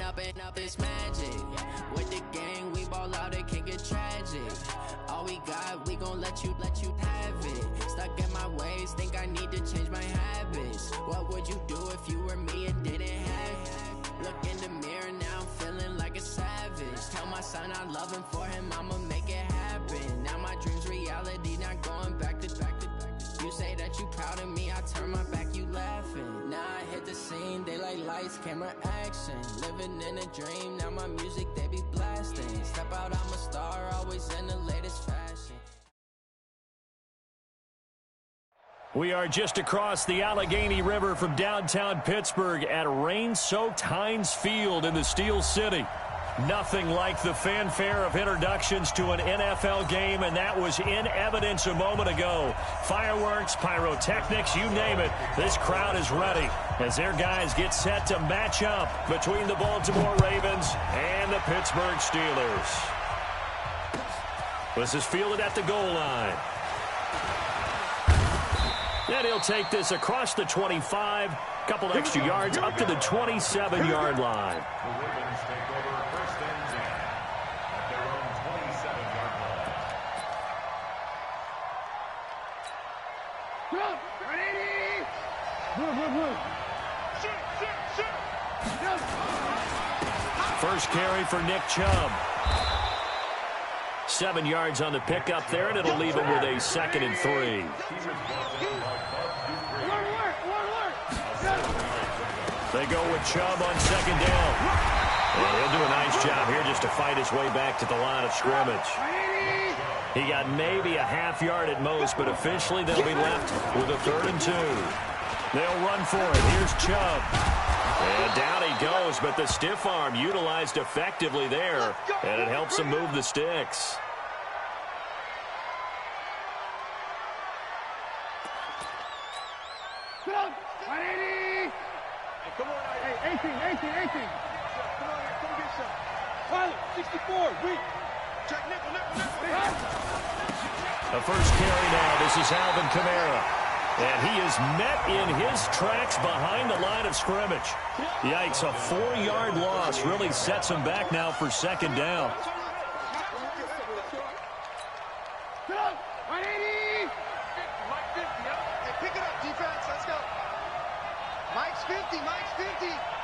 up is magic. With the gang, we ball out, it can get tragic. All we got, we gon' let you have it. Stuck in my ways, think I need to change my habits. What would you do if you were me and didn't have it? Look in the mirror, now I'm feeling like a savage. Tell my son I love him, for him I'ma make it happen. Now my dream's reality, not going back to back. You say that you proud of me, I turn my back, you laughing. Now I hit the scene, they like lights, camera, action. Living in a dream, now my music, they be blasting. Step out, I'm a star, always in the latest fashion. We are just across the Allegheny River from downtown Pittsburgh at rain-soaked Heinz Field in the Steel City. Nothing like the fanfare of introductions to an NFL game, and that was in evidence a moment ago. Fireworks, pyrotechnics, you name it. This crowd is ready as their guys get set to match up between the Baltimore Ravens and the Pittsburgh Steelers. This is fielded at the goal line. And he'll take this across the 25, couple extra yards up to the 27-yard line. First carry for Nick Chubb. 7 yards on the pickup there, and it'll leave him with a 2nd and 3. They go with Chubb on 2nd down. And he'll do a nice job here just to fight his way back to the line of scrimmage. He got maybe a half yard at most, but officially they'll be left with a 3rd and 2. They'll run for it. Here's Chubb. And down he goes, but the stiff arm utilized effectively there, and it helps him move the sticks. Come on, 18. Come on, come get some. Pilot, 64, weak. Check nickel. A first carry now. This is Alvin Kamara. And he is met in his tracks behind the line of scrimmage. Yikes, a 4-yard loss really sets him back now for 2nd down. Pick it up, defense. Let's go. Mike's 50.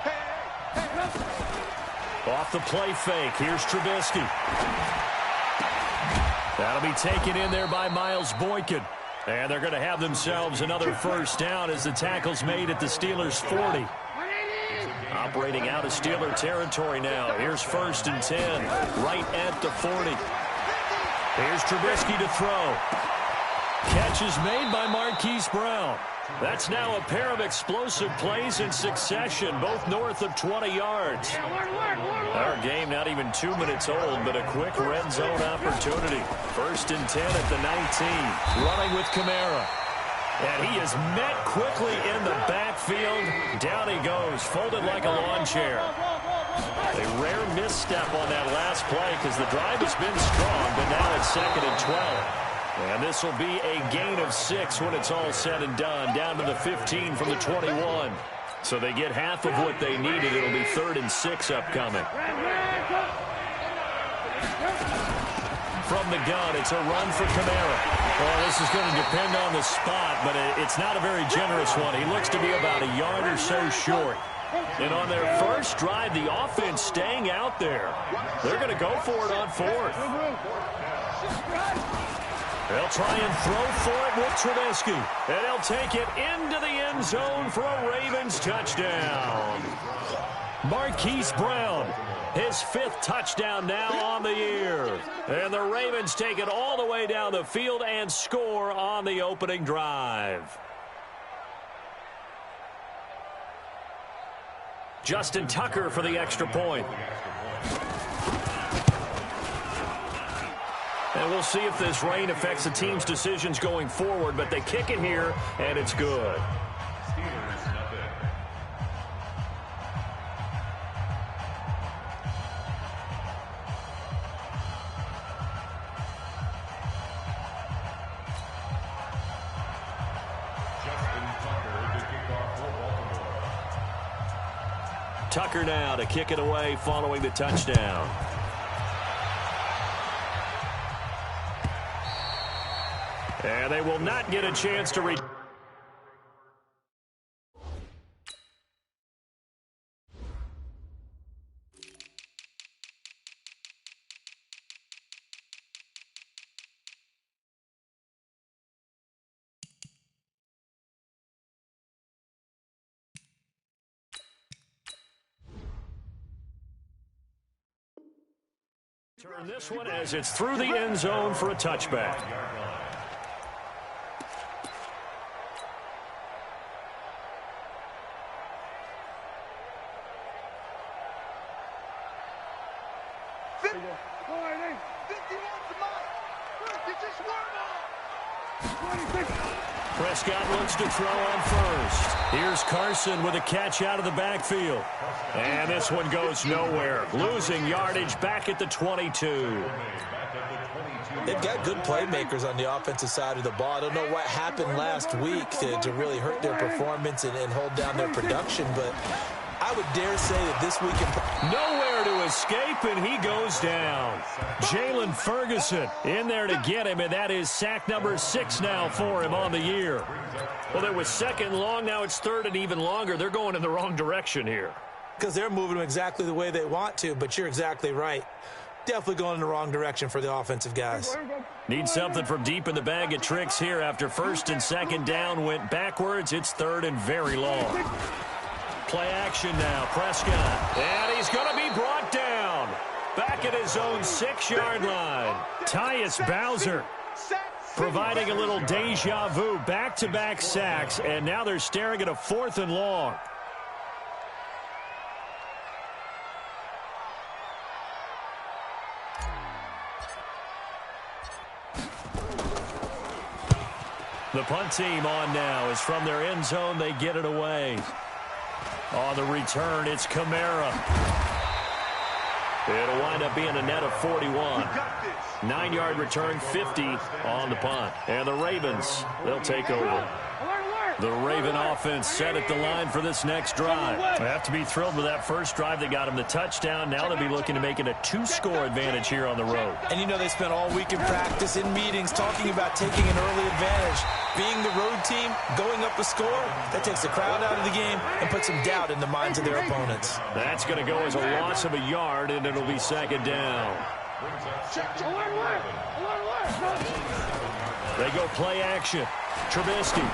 Hey. Off the play fake. Here's Trubisky. That'll be taken in there by Miles Boykin. And they're going to have themselves another first down as the tackle's made at the Steelers' 40. Operating out of Steeler territory now. Here's 1st and 10, right at the 40. Here's Trubisky to throw. Catch is made by Marquise Brown. That's now a pair of explosive plays in succession, both north of 20 yards. Our game not even 2 minutes old, but a quick red zone opportunity. 1st and 10 at the 19, running with Kamara. And he is met quickly in the backfield. Down he goes, folded like a lawn chair. A rare misstep on that last play because the drive has been strong, but now it's 2nd and 12. And this will be a gain of 6 when it's all said and done, down to the 15 from the 21. So they get half of what they needed. It'll be 3rd and 6 upcoming. From the gun, it's a run for Kamara. Well, this is going to depend on the spot, but it's not a very generous one. He looks to be about a yard or so short. And on their first drive, the offense staying out there. They're going to go for it on 4th. They'll try and throw for it with Trubisky. And he'll take it into the end zone for a Ravens touchdown. Marquise Brown, his 5th touchdown now on the year. And the Ravens take it all the way down the field and score on the opening drive. Justin Tucker for the extra point. And we'll see if this rain affects the team's decisions going forward, but they kick it here, and it's good. Tucker now to kick it away following the touchdown. And they will not get a chance to return. Turn this one as it's through the end zone for a touchback. Prescott looks to throw on first. Here's Carson with a catch out of the backfield. And this one goes nowhere. Losing yardage back at the 22. They've got good playmakers on the offensive side of the ball. I don't know what happened last week to really hurt their performance and hold down their production, but I would dare say that this week nowhere to escape, and he goes down. Jalen Ferguson in there to get him, and that is sack number 6 now for him on the year. Well, there was second and long. Now it's third and even longer. They're going in the wrong direction here. Because they're moving them exactly the way they want to, but you're exactly right. Definitely going in the wrong direction for the offensive guys. Need something from deep in the bag of tricks here after first and second down went backwards. It's third and very long. Play action now, Prescott. And he's going to be brought down. Back at his own 6-yard line. Tyus Bowser providing a little deja vu. Back-to-back sacks, and now they're staring at a 4th and long. The punt team on now is from their end zone. They get it away. On the return, it's Kamara. It'll wind up being a net of 41. 9-yard return, 50 on the punt. And the Ravens, they'll take over. The Raven offense set at the line for this next drive. They have to be thrilled with that first drive. They got him the touchdown. Now they'll be looking to make it a 2-score advantage here on the road. And you know they spent all week in practice, in meetings, talking about taking an early advantage. Being the road team, going up a score, that takes the crowd out of the game and puts some doubt in the minds of their opponents. That's going to go as a loss of a yard, and it'll be second down. They go play action. Trubisky.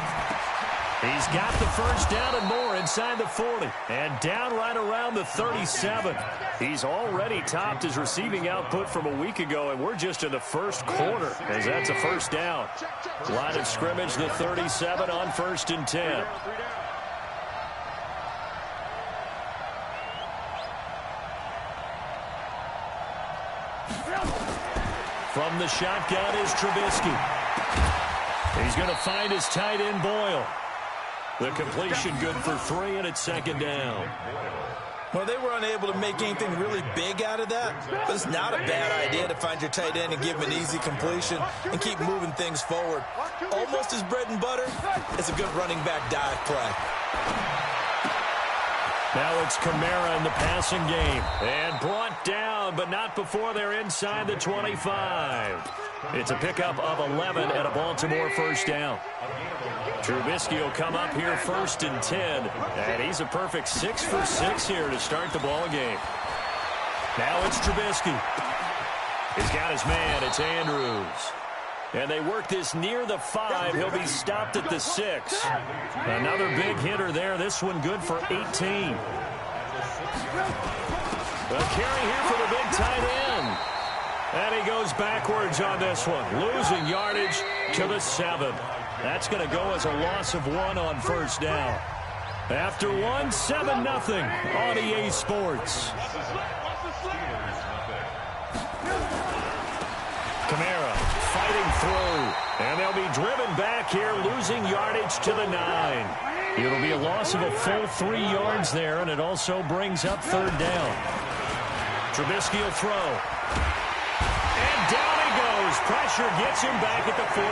He's got the first down and more inside the 40. And down right around the 37. He's already topped his receiving output from a week ago, and we're just in the first quarter as that's a first down. Line of scrimmage, the 37 on 1st and 10. From the shotgun is Trubisky. He's going to find his tight end, Boyle. The completion good for 3, and it's second down. Well, they were unable to make anything really big out of that, but it's not a bad idea to find your tight end and give him an easy completion and keep moving things forward. Almost his bread and butter. It's a good running back dive play. Now it's Kamara in the passing game. And brought down, but not before they're inside the 25. It's a pickup of 11 and a Baltimore first down. Trubisky will come up here 1st and 10. And he's a perfect 6 for 6 here to start the ball game. Now it's Trubisky. He's got his man. It's Andrews. And they work this near the 5. He'll be stopped at the 6. Another big hitter there. This one good for 18. A carry here for the big tight end. And he goes backwards on this one. Losing yardage to the 7. That's going to go as a loss of 1 on 1st down. After 1, 7-0 on EA Sports. Kamara fighting through. And they'll be driven back here, losing yardage to the 9. It'll be a loss of a full 3 yards there, and it also brings up 3rd down. Trubisky will throw. And down he goes. Pressure gets him back at the 14.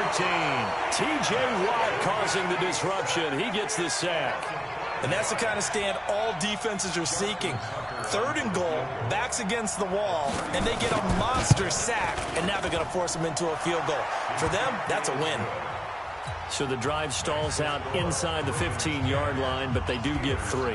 T.J. Watt causing the disruption. He gets the sack. And that's the kind of stand all defenses are seeking. 3rd and goal, backs against the wall, and they get a monster sack, and now they're going to force them into a field goal. For them, that's a win. So the drive stalls out inside the 15-yard line, but they do get 3.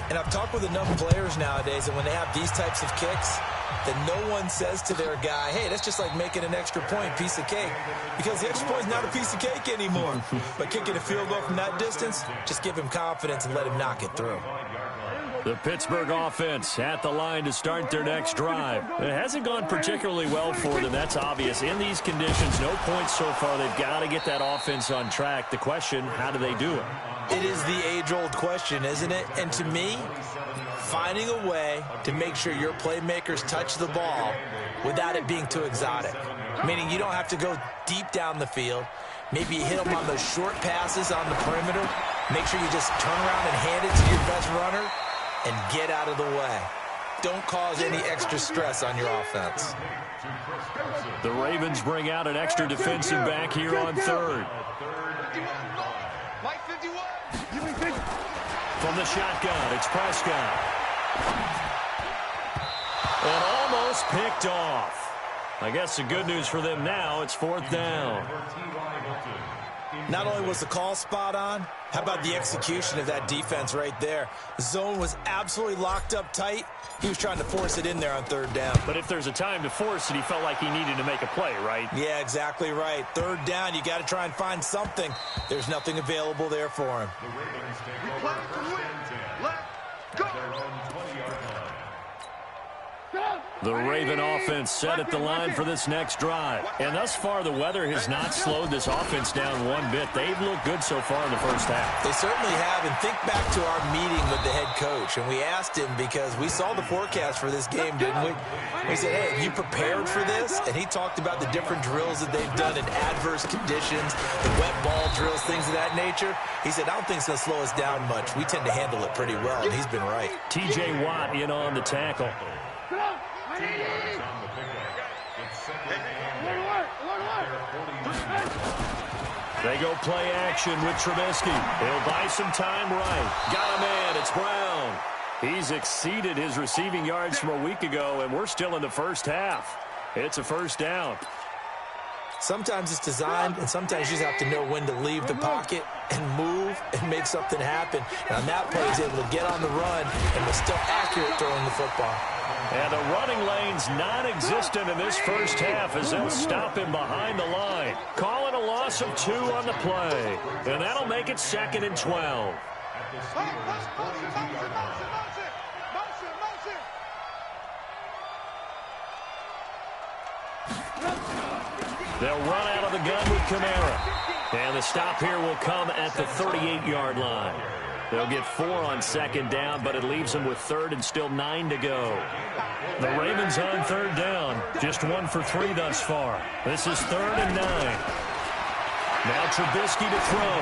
And I've talked with enough players nowadays, and when they have these types of kicks, that no one says to their guy, hey, that's just like making an extra point, piece of cake. Because the extra point is not a piece of cake anymore. But kicking a field goal from that distance, just give him confidence and let him knock it through. The Pittsburgh offense at the line to start their next drive. It hasn't gone particularly well for them. That's obvious. In these conditions, no points so far. They've got to get that offense on track. The question, how do they do it? It is the age-old question, isn't it? And to me, finding a way to make sure your playmakers touch the ball without it being too exotic. Meaning you don't have to go deep down the field. Maybe you hit them on those short passes on the perimeter. Make sure you just turn around and hand it to your best runner and get out of the way. Don't cause any extra stress on your offense. The Ravens bring out an extra defensive back here on 3rd. From the shotgun, it's Prescott. And almost picked off. I guess the good news for them now, it's 4th down. Not only was the call spot on, how about the execution of that defense right there? The zone was absolutely locked up tight. He was trying to force it in there on 3rd down. But if there's a time to force it, he felt like he needed to make a play, right? Yeah, exactly right. 3rd down, you got to try and find something. There's nothing available there for him. The Raven offense set at the line for this next drive. And thus far, the weather has not slowed this offense down one bit. They've looked good so far in the first half. They certainly have. And think back to our meeting with the head coach. And we asked him, because we saw the forecast for this game, didn't we? We said, hey, have you prepared for this? And he talked about the different drills that they've done in adverse conditions, the wet ball drills, things of that nature. He said, I don't think it's going to slow us down much. We tend to handle it pretty well, and he's been right. T.J. Watt in on the tackle. They go play action with Trubisky. He'll buy some time right. Got a man. It's Brown. He's exceeded his receiving yards from a week ago, and we're still in the first half. It's a 1st down. Sometimes it's designed, and sometimes you just have to know when to leave the pocket and move and make something happen. And on that play, he's able to get on the run and was still accurate throwing the football. And the running lane's non-existent in this first half as they'll stop him behind the line. Calling a loss of 2 on the play. And that'll make it 2nd and 12. They'll run out of the gun with Kamara. And the stop here will come at the 38-yard line. They'll get 4 on 2nd down, but it leaves them with 3rd and still 9 to go. The Ravens on 3rd down. Just 1 for 3 thus far. This is 3rd and 9. Now Trubisky to throw.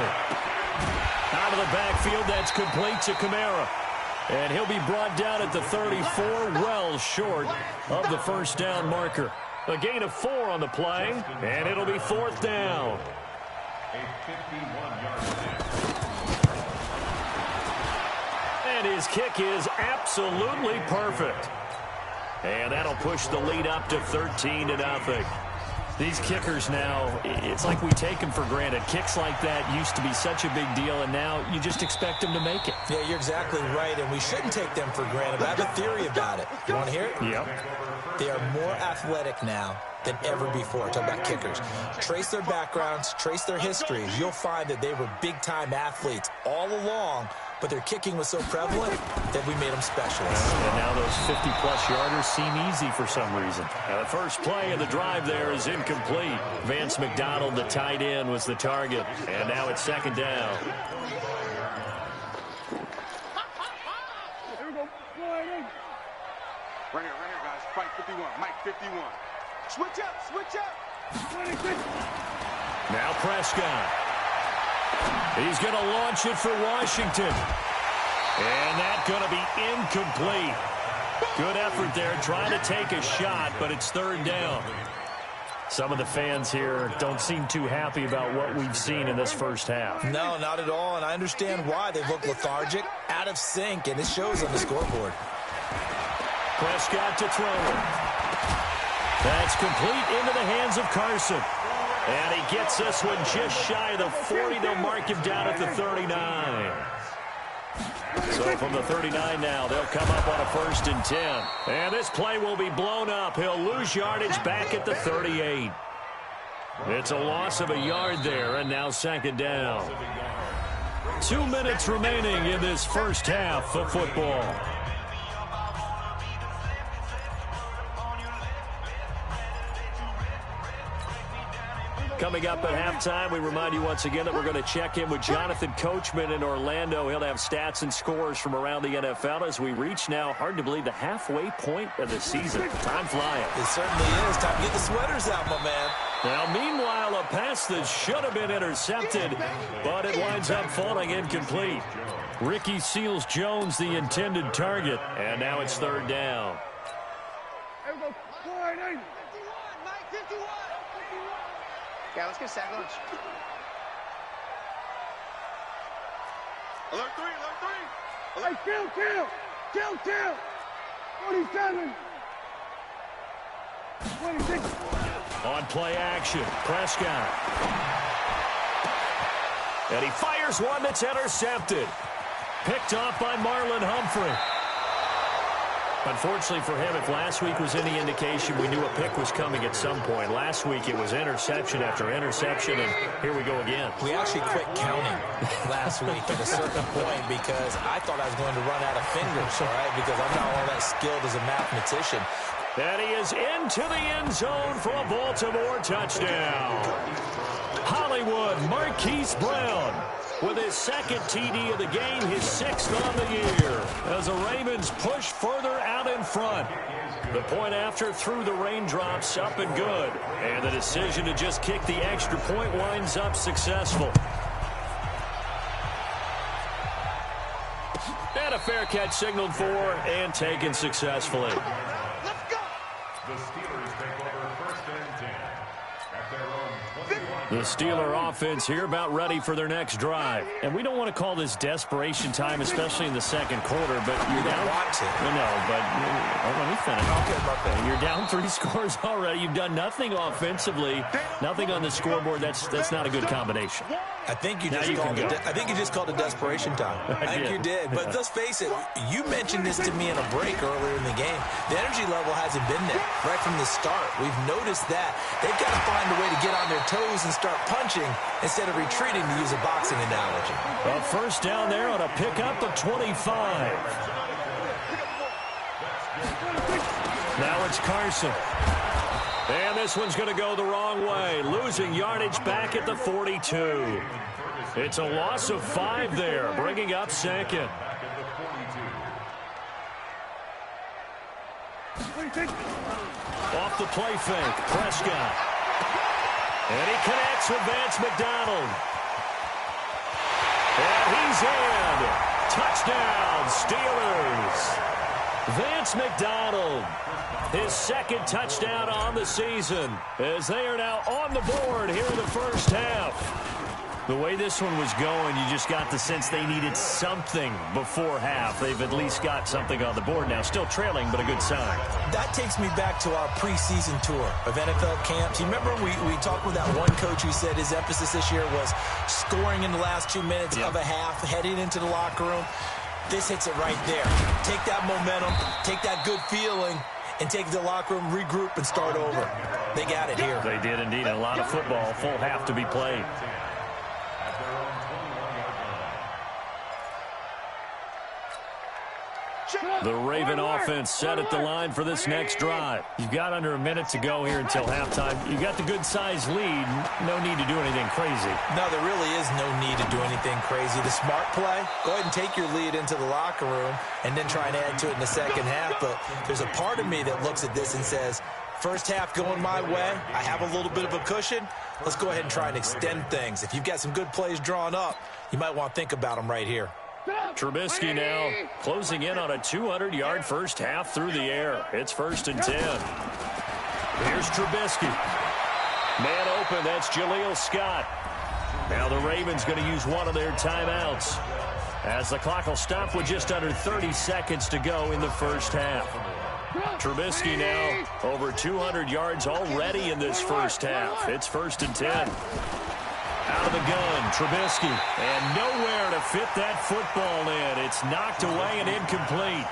Out of the backfield, that's complete to Kamara. And he'll be brought down at the 34, well short of the 1st down marker. A gain of 4 on the play, and it'll be 4th down. And his kick is absolutely perfect. And that'll push the lead up to 13-0. These kickers now, it's like we take them for granted. Kicks like that used to be such a big deal, and now you just expect them to make it. Yeah, you're exactly right, and we shouldn't take them for granted. I have a theory about it. You want to hear it? Yep. They are more athletic now than ever before. Talk about kickers. Trace their backgrounds, trace their histories. You'll find that they were big-time athletes all along, but their kicking was so prevalent that we made them specialists. And now those 50-plus yarders seem easy for some reason. Now the first play of the drive there is incomplete. Vance McDonald, the tight end, was the target. And now it's 2nd down. Right here, guys. Fight 51. Mike 51. Switch up. Now Prescott. He's going to launch it for Washington. And that's going to be incomplete. Good effort there trying to take a shot, but it's 3rd down. Some of the fans here don't seem too happy about what we've seen in this first half. No, not at all, and I understand why. They look lethargic, out of sync, and it shows on the scoreboard. Prescott to throw it. That's complete into the hands of Carson. And he gets this one just shy of the 40. They'll mark him down at the 39. So from the 39 now, they'll come up on a 1st and 10. And this play will be blown up. He'll lose yardage back at the 38. It's a loss of a yard there, and now 2nd down. 2 minutes remaining in this first half of football. Coming up at halftime, we remind you once again that we're going to check in with Jonathan Coachman in Orlando. He'll have stats and scores from around the NFL as we reach now, hard to believe, the halfway point of the season. Time flying. It certainly is. Time to get the sweaters out, my man. Now, meanwhile, a pass that should have been intercepted, but it winds up falling incomplete. Ricky Seals-Jones, the intended target, and now it's 3rd down. Yeah, let's get sack lunch. Alert 3, alert 3. Hey, kill. 47. 26. On play action, Prescott. And he fires one that's intercepted. Picked off by Marlon Humphrey. Unfortunately for him, if last week was any indication, we knew a pick was coming at some point. Last week it was interception after interception, and here we go again. We actually quit counting last week at a certain point because I thought I was going to run out of fingers, all right, because I'm not all that skilled as a mathematician. And he is into the end zone for a Baltimore touchdown. Hollywood Marquise Brown with his 2nd TD of the game, his 6th on the year, as the Ravens push further out in front. The point after through the raindrops, up and good. And the decision to just kick the extra point winds up successful. And a fair catch signaled for and taken successfully. Let's go. The Steelers take over 1st and 10 at their own 21. The Steeler offense here about ready for their next drive. And we don't want to call this desperation time, especially in the 2nd quarter, but you're down. No, but let me finish. Okay, you're down 3 scores already. You've done nothing offensively, nothing on the scoreboard. That's not a good combination. I think you just called it desperation time. I think you did. But let's face it, you mentioned this to me in a break earlier in the game. The energy level hasn't been there right from the start. We've noticed that. They've got to find a way to get on their toes and start punching instead of retreating, to use a boxing analogy. A 1st down there on a pickup of 25. Now it's Carson. And this one's going to go the wrong way, losing yardage back at the 42. It's a loss of 5 there, bringing up 2nd. Off the play fake, Prescott. And he connects with Vance McDonald. And he's in. Touchdown, Steelers. Vance McDonald, his 2nd touchdown on the season, as they are now on the board here in the first half. The way this one was going, you just got the sense they needed something before half. They've at least got something on the board now. Still trailing, but a good sign. That takes me back to our preseason tour of NFL camps. You remember we talked with that one coach who said his emphasis this year was scoring in the last 2 minutes of a half, heading into the locker room. This hits it right there. Take that momentum, take that good feeling, and take the locker room, regroup, and start over. They got it here. They did indeed. A lot of football, full half to be played. The Raven offense set at the line for this next drive. You've got under a minute to go here until halftime. You've got the good-sized lead. No need to do anything crazy. No, there really is no need to do anything crazy. The smart play, go ahead and take your lead into the locker room and then try and add to it in the 2nd half. But there's a part of me that looks at this and says, first half going my way, I have a little bit of a cushion. Let's go ahead and try and extend things. If you've got some good plays drawn up, you might want to think about them right here. Trubisky now closing in on a 200-yard first half through the air. It's 1st and 10. Here's Trubisky. Man open, that's Jaleel Scott. Now the Ravens going to use one of their timeouts, as the clock will stop with just under 30 seconds to go in the first half. Trubisky now over 200 yards already in this first half. It's 1st and 10. Out of the gun, Trubisky, and nowhere to fit that football in. It's knocked away and incomplete.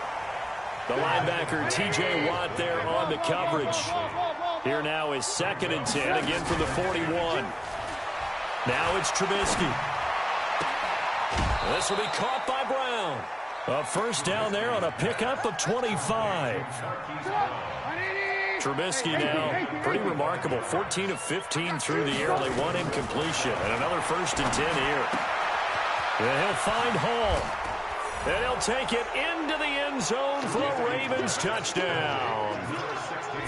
The linebacker, T.J. Watt, there on the coverage. Here now is 2nd and 10, again from the 41. Now it's Trubisky. This will be caught by Brown. A first down there on a pickup of 25. Trubisky now, pretty remarkable. 14 of 15 through the air, only one incompletion. And another 1st and 10 here. And he'll find Hall. And he'll take it into the end zone for a Ravens touchdown.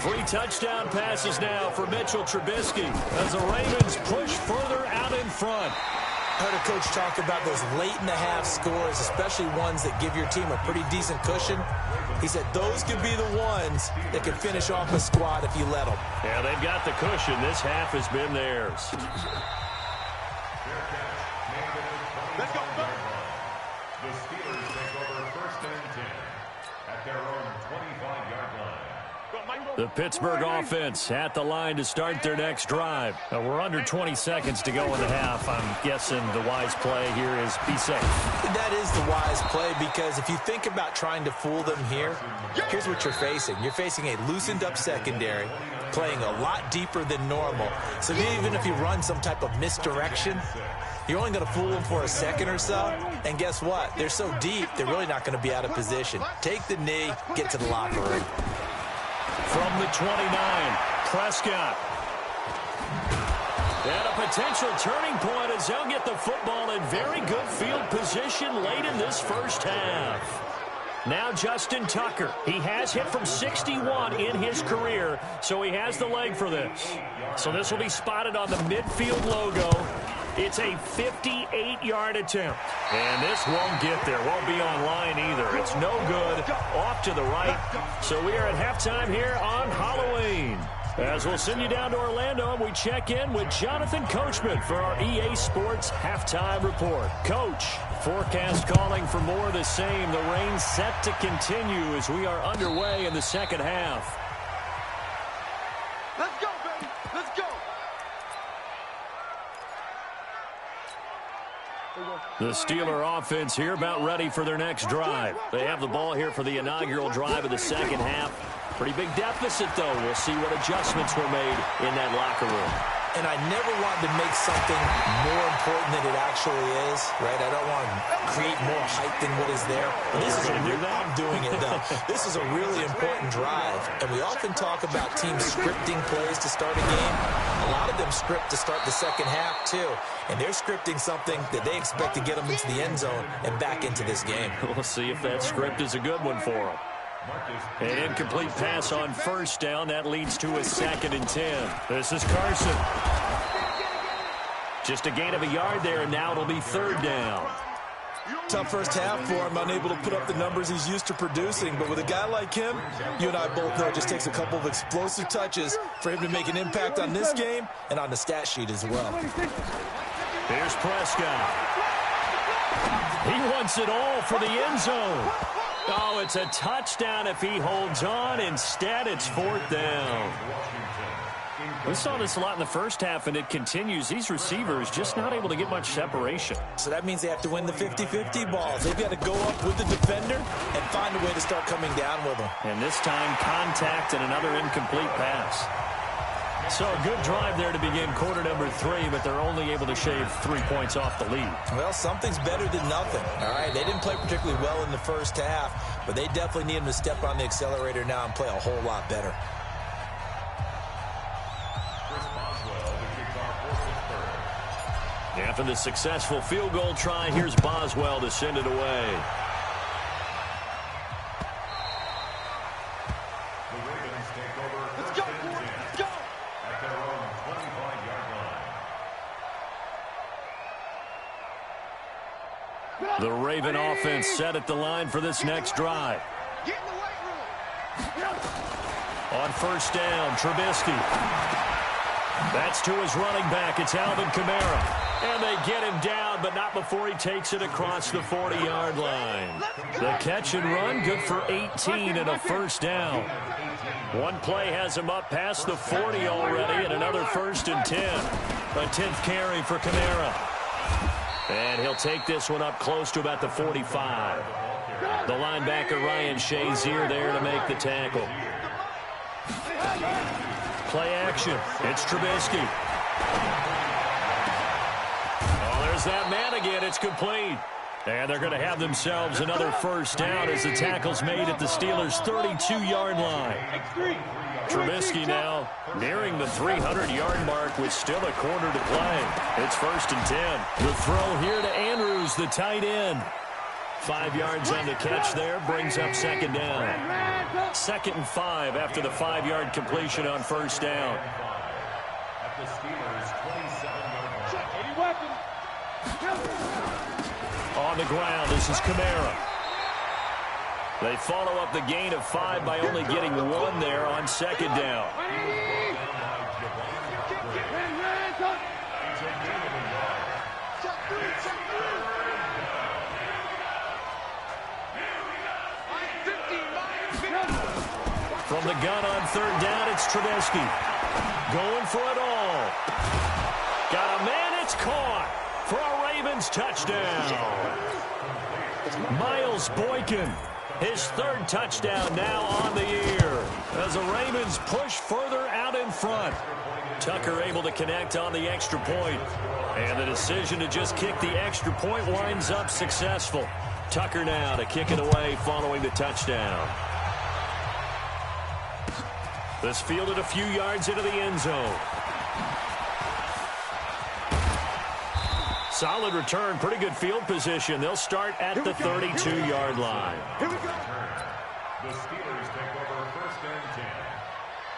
3 touchdown passes now for Mitchell Trubisky as the Ravens push further out in front. I heard a coach talk about those late-in-the-half scores, especially ones that give your team a pretty decent cushion. He said those could be the ones that could finish off a squad if you let them. Yeah, they've got the cushion. This half has been theirs. Let's go. The Steelers take over 1st and 10 at their own 25-yard line. The Pittsburgh offense at the line to start their next drive. We're under 20 seconds to go in the half. I'm guessing the wise play here is be safe. That is the wise play, because if you think about trying to fool them here, here's what you're facing. You're facing a loosened-up secondary, playing a lot deeper than normal. So even if you run some type of misdirection, you're only going to fool them for a second or so. And guess what? They're so deep, they're really not going to be out of position. Take the knee, get to the locker room. From the 29, Prescott. And a potential turning point as they'll get the football in very good field position late in this first half. Now Justin Tucker. He has hit from 61 in his career, so he has the leg for this. So this will be spotted on the midfield logo. It's a 58-yard attempt. And this won't get there. Won't be online either. It's no good. Off to the right. So we are at halftime here on Halloween. As we'll send you down to Orlando, and we check in with Jonathan Coachman for our EA Sports Halftime Report. Coach, forecast calling for more of the same. The rain set to continue as we are underway in the second half. Let's go, baby. Let's go. The Steeler offense here about ready for their next drive. They have the ball here for the inaugural drive of the second half. Pretty big deficit, though. We'll see what adjustments were made in that locker room. And I never want to make something more important than it actually is, right? I don't want to create more hype than what is there. But this is I'm doing it, though. This is a really important drive. And we often talk about teams scripting plays to start a game. A lot of them script to start the second half, too. And they're scripting something that they expect to get them into the end zone and back into this game. We'll see if that script is a good one for them. An incomplete pass on first down. That leads to a 2nd and 10. This is Carson. Just a gain of a yard there, and now it'll be 3rd down. Tough first half for him, unable to put up the numbers he's used to producing. But with a guy like him, you and I both know it just takes a couple of explosive touches for him to make an impact on this game and on the stat sheet as well. Here's Prescott. He wants it all for the end zone. Oh, it's a touchdown if he holds on. Instead, it's 4th down. We saw this a lot in the first half, and it continues. These receivers just not able to get much separation. So that means they have to win the 50-50 balls. They've got to go up with the defender and find a way to start coming down with them. And this time, contact and another incomplete pass. So a good drive there to begin quarter number 3, but they're only able to shave 3 points off the lead. Well, something's better than nothing, all right? They didn't play particularly well in the first half, but they definitely need them to step on the accelerator now and play a whole lot better. After the successful field goal try, here's Boswell to send it away. The Raven offense set at the line for this next drive. On first down, Trubisky. That's to his running back. It's Alvin Kamara. And they get him down, but not before he takes it across the 40-yard line. The catch and run, good for 18 and a first down. One play has him up past the 40 already, and another 1st and 10. A 10th carry for Kamara. And he'll take this one up close to about the 45. The linebacker, Ryan Shazier, there to make the tackle. Play action. It's Trubisky. Oh, there's that man again. It's complete. And they're going to have themselves another first down as the tackle's made at the Steelers' 32-yard line. Trubisky now nearing the 300-yard mark with still a quarter to play. It's 1st and 10. The throw here to Andrews, the tight end. 5 yards on the catch there, brings up 2nd down. 2nd and 5 after the 5-yard completion on 1st down. At the Steelers' 27-yard line. On the ground, this is Kamara. They follow up the gain of 5 by only getting 1 there on 2nd down. From the gun on 3rd down, it's Trubisky. Going for it all. Got a man, it's caught for a Ravens touchdown. Miles Boykin, his 3rd touchdown now on the year as the Ravens push further out in front. Tucker able to connect on the extra point, and the decision to just kick the extra point winds up successful. Tucker now to kick it away following the touchdown. This fielded a few yards into the end zone. Solid return, pretty good field position. They'll start at the 32-yard line. Here we go. The Steelers take over 1st and 10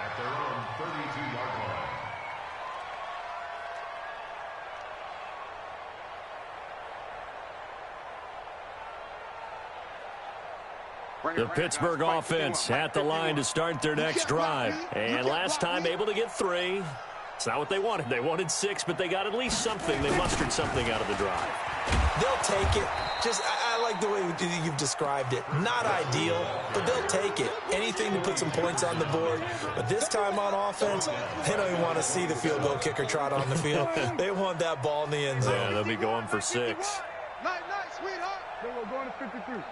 at their own 32-yard line. The Pittsburgh offense at the line to start their next drive. And last time able to get 3. It's not what they wanted. They wanted 6, but they got at least something. They mustered something out of the drive. They'll take it. I like the way you've described it. Not ideal, but they'll take it. Anything to put some points on the board. But this time on offense, they don't even want to see the field goal kicker trot on the field. They want that ball in the end zone. Yeah, they'll be going for 6. Nice, sweetheart. We're going to 53.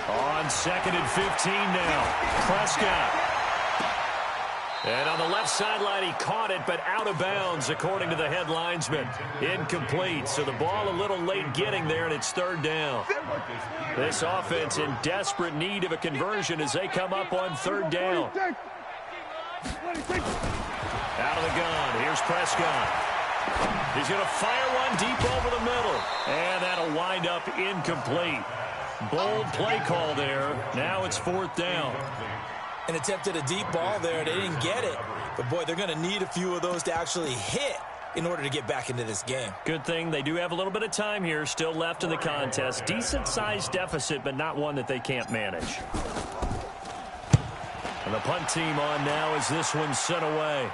On 2nd and 15 now. Prescott. And on the left sideline, he caught it, but out of bounds, according to the head linesman. Incomplete, so the ball a little late getting there, and it's 3rd down. This offense in desperate need of a conversion as they come up on 3rd down. Out of the gun, here's Prescott. He's going to fire one deep over the middle, and that'll wind up incomplete. Bold play call there. Now it's 4th down. And attempted a deep ball there. They didn't get it. But, boy, they're going to need a few of those to actually hit in order to get back into this game. Good thing they do have a little bit of time here still left in the contest. Decent-sized deficit, but not one that they can't manage. And the punt team on now as this one's sent away.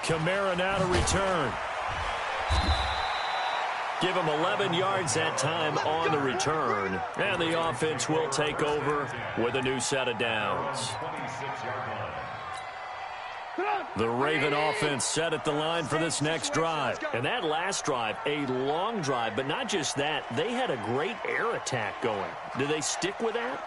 Kamara now to return. Give him 11 yards that time on the return. And the offense will take over with a new set of downs. The Raven offense set at the line for this next drive. And that last drive, a long drive, but not just that. They had a great air attack going. Do they stick with that?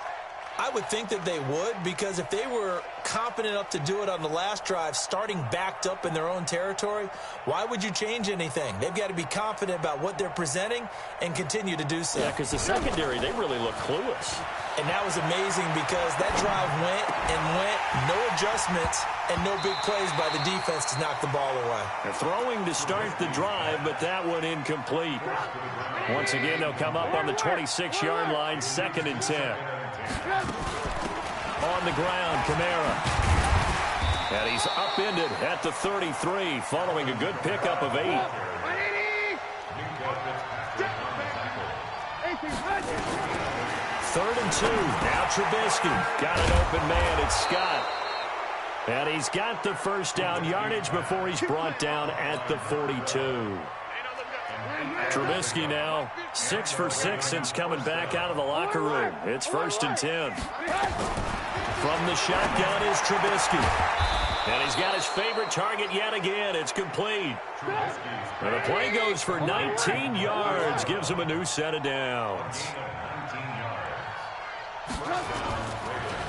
I would think that they would, because if they were confident enough to do it on the last drive, starting backed up in their own territory, why would you change anything? They've got to be confident about what they're presenting and continue to do so. Yeah, because the secondary, they really look clueless. And that was amazing because that drive went and went, no adjustments, and no big plays by the defense to knock the ball away. They're throwing to start the drive, but that one incomplete. Once again, they'll come up on the 26-yard line, 2nd and 10. On the ground, Kamara. And he's upended at the 33 following a good pickup of 8. 3rd and 2. Now Trubisky. Got an open man. It's Scott. And he's got the first down yardage before he's brought down at the 42. Trubisky now 6 for 6 since coming back out of the locker room. It's 1st and 10. From the shotgun is Trubisky. And he's got his favorite target yet again. It's complete. And the play goes for 19 yards. Gives him a new set of downs.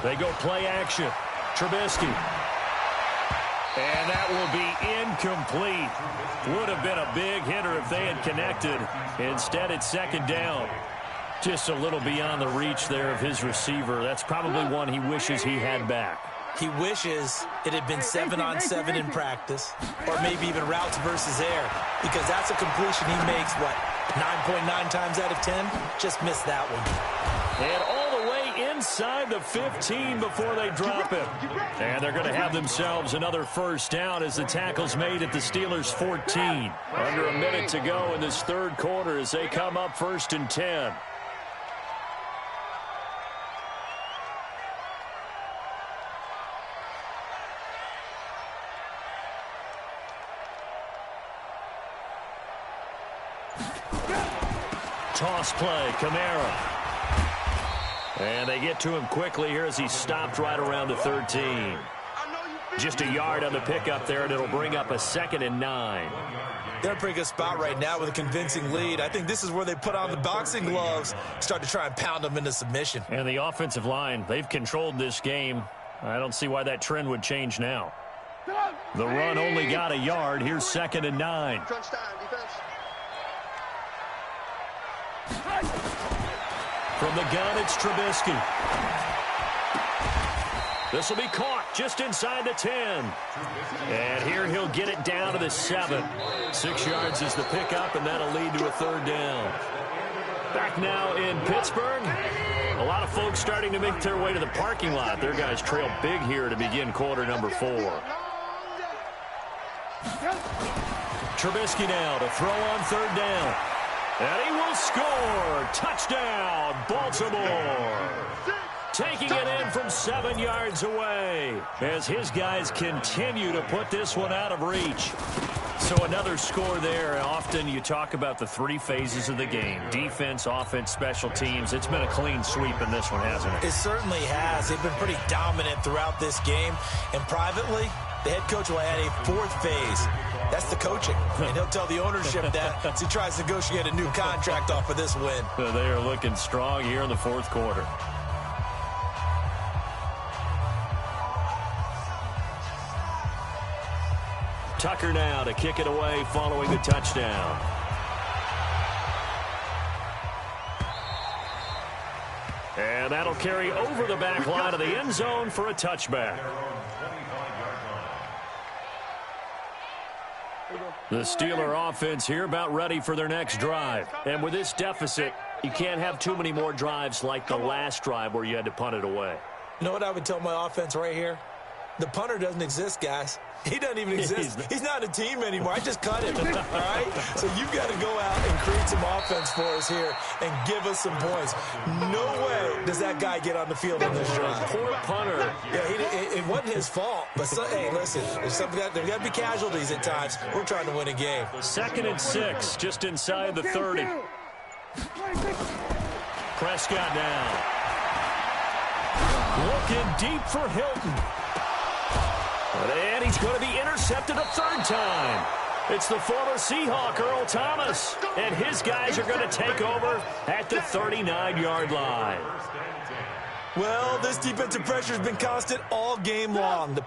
They go play action. Trubisky. And that will be incomplete. Would have been a big hitter if they had connected. Instead, it's 2nd down. Just a little beyond the reach there of his receiver. That's probably one he wishes he had back. He wishes it had been 7-on-7 in practice, or maybe even routes versus air, because that's a completion he makes, what, 9.9 times out of 10? Just missed that one. And all the way inside the 15 before they drop him. And they're going to have themselves another 1st down as the tackle's made at the Steelers' 14. Under a minute to go in this 3rd quarter as they come up 1st and 10. Toss play, Kamara. And they get to him quickly here as he stopped right around the 13. Just a yard on the pickup there, and it'll bring up a 2nd and 9. They're in a pretty good spot right now with a convincing lead. I think this is where they put on the boxing gloves, start to try and pound them into submission. And the offensive line, they've controlled this game. I don't see why that trend would change now. The run only got a yard. Here's 2nd and 9. Crunch time, defense. From the gun, it's Trubisky. This will be caught just inside the 10. And here he'll get it down to the 7. 6 yards is the pickup, and that'll lead to a 3rd down. Back now in Pittsburgh. A lot of folks starting to make their way to the parking lot. Their guys trail big here to begin quarter number 4. Trubisky now to throw on 3rd down. And he will score. Touchdown, Baltimore. Taking it in from 7 yards away as his guys continue to put this one out of reach. So another score there. Often you talk about the 3 phases of the game. Defense, offense, special teams. It's been a clean sweep in this one, hasn't it? It certainly has. They've been pretty dominant throughout this game. And privately, the head coach will add a 4th phase. That's the coaching. And he'll tell the ownership that as he tries to negotiate a new contract off of this win. They are looking strong here in the 4th quarter. Tucker now to kick it away following the touchdown. And that'll carry over the back line of the end zone for a touchback. The Steeler offense here about ready for their next drive. And with this deficit, you can't have too many more drives like the last drive where you had to punt it away. You know what I would tell my offense right here? The punter doesn't exist, guys. He doesn't even exist. He's not a team anymore. I just cut him, all right? So you've got to go out and create some offense for us here and give us some points. No way does that guy get on the field on this drive. Poor punter. Yeah, it wasn't his fault. But, hey, listen, there's got to be casualties at times. We're trying to win a game. 2nd and 6, just inside the 30. Prescott now. Looking deep for Hilton. And he's going to be intercepted a 3rd time. It's the former Seahawk, Earl Thomas. And his guys are going to take over at the 39-yard line. Well, this defensive pressure has been constant all game long. The